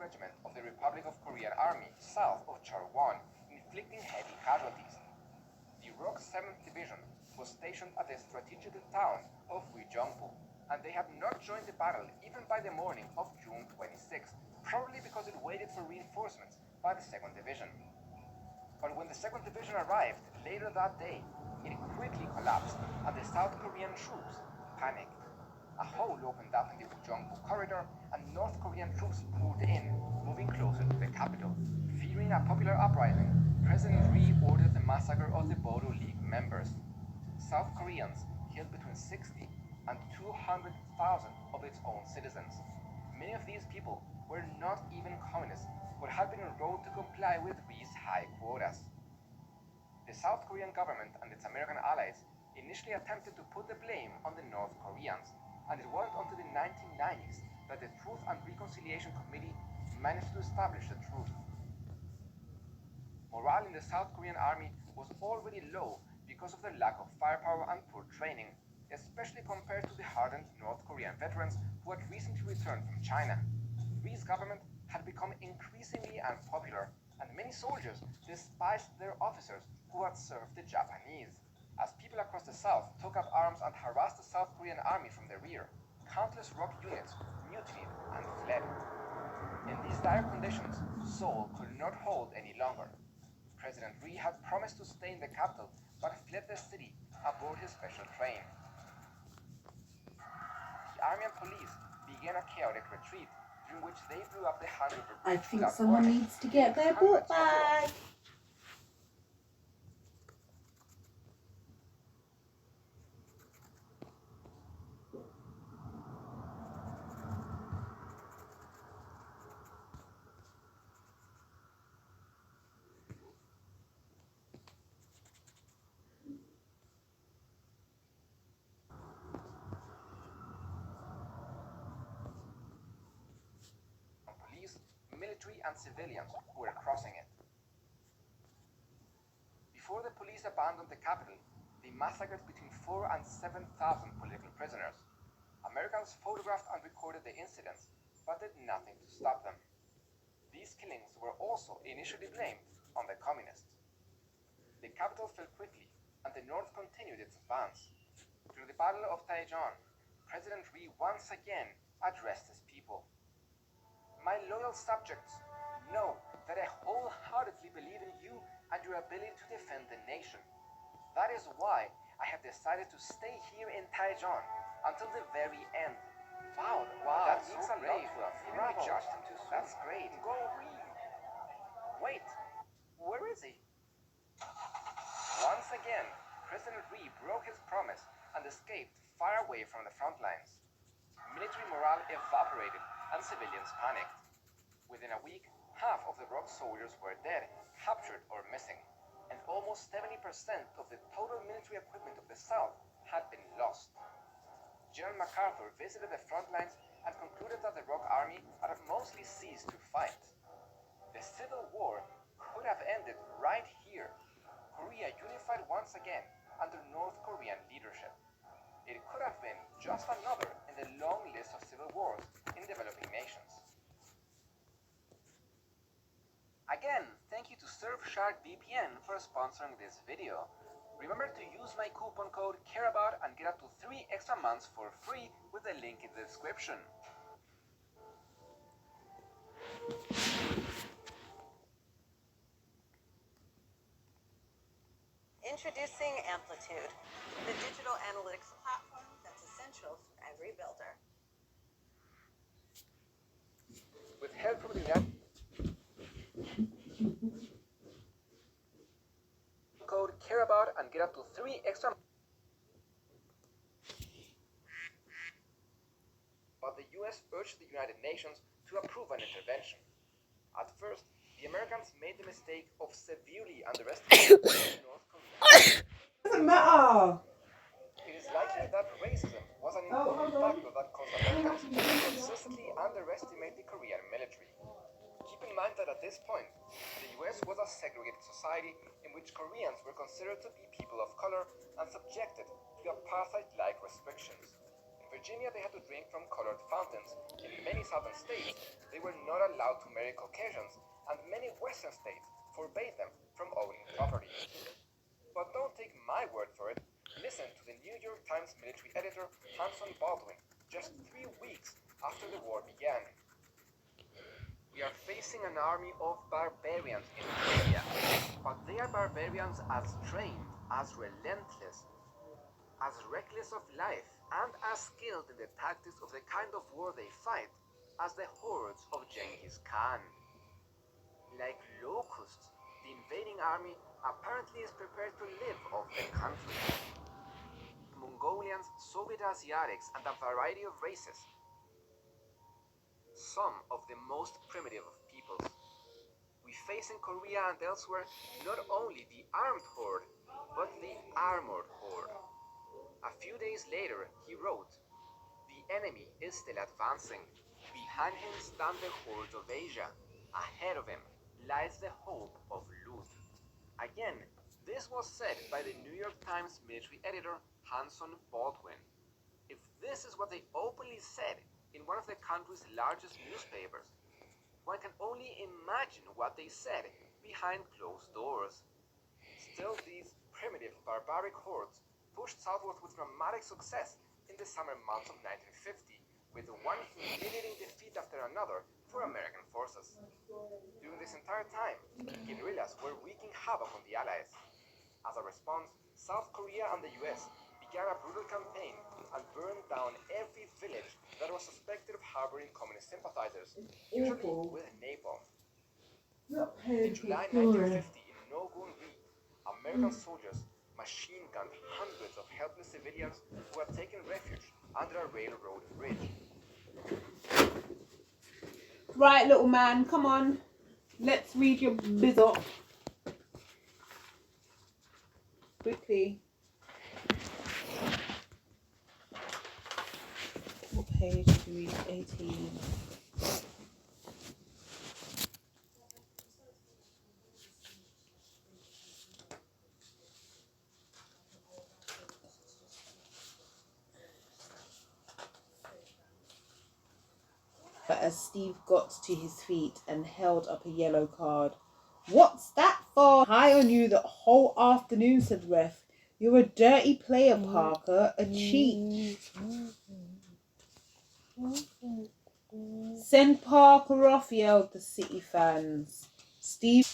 Regiment of the Republic of Korean Army south of TOR-warning, inflicting heavy casualties. The ROK 7th Division was stationed at the strategic town of Gyeongbu, and they had not joined the battle even by the morning of June 26, probably because it waited for reinforcements by the 2nd Division. But when the 2nd Division arrived later that day, it quickly collapsed, and the South Korean troops panicked. A hole opened up in the Gyeongbu corridor, and North Korean troops poured in, moving closer to the capital. Fearing a popular uprising, President Ri ordered the massacre of the Bodo League members. South Koreans killed between 60 and 200,000 of its own citizens. Many of these people were not even communists, but had been enrolled to comply with Ri's high quotas. The South Korean government and its American allies initially attempted to put the blame on the North Koreans, and it wasn't until the 1990s that the Truth and Reconciliation Committee managed to establish the truth. Morale in the South Korean army was already low because of their lack of firepower and poor training, especially compared to the hardened North Korean veterans who had recently returned from China. Ri's government had become increasingly unpopular, and many soldiers despised their officers who had served the Japanese. As people across the south took up arms and harassed the South Korean army from the rear, countless ROK units mutinied and fled. In these dire conditions, Seoul could not hold any longer. President Ri had promised to stay in the capital, but fled the city aboard his special train. The army and police began a chaotic retreat, during which they blew up the Han River Bridge. I think someone needs to get their book back. Police, military, and civilians who were crossing it. Before the police abandoned the capital, they massacred between 4,000 and 7,000 political prisoners. Americans photographed and recorded the incidents, but did nothing to stop them. These killings were also initially blamed on the communists. The capital fell quickly, and the North continued its advance. During the Battle of Daejeon, President Ri once again addressed his people. My loyal subjects, know that I wholeheartedly believe in you and your ability to defend the nation. That is why I have decided to stay here in Daejeon until the very end. Wow, that means so a lot to us. Even we judged him too soon. That's great. Go read. Wait, where is he? Once again, President Ri broke his promise and escaped far away from the front lines. Military morale evaporated and civilians panicked. Within a week, half of the ROK soldiers were dead, captured, or missing, and almost 70% of the total military equipment of the South had been lost. General MacArthur visited the front lines and concluded that the ROK army had mostly ceased to fight. The Civil War could have ended right here, Korea unified once again under North Korean leadership. It could have been just another in the long list of civil wars in developing nations. Again, thank you to Surfshark VPN for sponsoring this video. Remember to use my coupon code CAREABOUT and get up to 3 extra months for free with the link in the description. Introducing Amplitude, the digital analytics platform that's essential for every builder. With help from the United code CAREABOUT and get up to 3 extra. But the US urged the United Nations to approve an intervention. At first, the Americans made the mistake of severely underestimating North Korea. Doesn't matter. It is likely that racism was an important factor that caused Americans to consistently underestimate the Korean military. Keep in mind that at this point, the US was a segregated society in which Koreans were considered to be people of color and subjected to apartheid-like restrictions. In Virginia, they had to drink from colored fountains. In many southern states, they were not allowed to marry Caucasians, and many western states forbade them from owning property. But don't take my word for it. Listen to the New York Times military editor Hanson Baldwin just 3 weeks after the war began. We are facing an army of barbarians in Korea, but they are barbarians as trained, as relentless, as reckless of life, and as skilled in the tactics of the kind of war they fight as the hordes of Genghis Khan. Like locusts, the invading army apparently is prepared to live off the country. Mongolians, Soviet Asiatics, and a variety of races. Some of the most primitive of peoples. We face in Korea and elsewhere not only the armed horde, but the armored horde. A few days later, he wrote, "The enemy is still advancing. Behind him stand the hordes of Asia. Ahead of him lies the hope of loot." Again, this was said by the New York Times military editor Hanson Baldwin. If this is what they openly said in one of the country's largest newspapers, one can only imagine what they said behind closed doors. Still, these primitive, barbaric hordes pushed southward with dramatic success in the summer months of 1950, with one humiliating defeat after another for American forces. During this entire time, guerrillas were wreaking havoc on the Allies. As a response, South Korea and the US began a brutal campaign and burned down every village that was suspected of harboring communist sympathizers, usually with napalm. In July 1950, in Nogun-ri, American soldiers machine-gunned hundreds of helpless civilians who had taken refuge under a railroad bridge. Right, little man, come on. Let's read your bizzle. Quickly. What page do we read? 18. But as Steve got to his feet and held up a yellow card. "What's that for? High on you the whole afternoon," said Ref. "You're a dirty player, Parker. A cheat. Send Parker off," yelled the City fans. Steve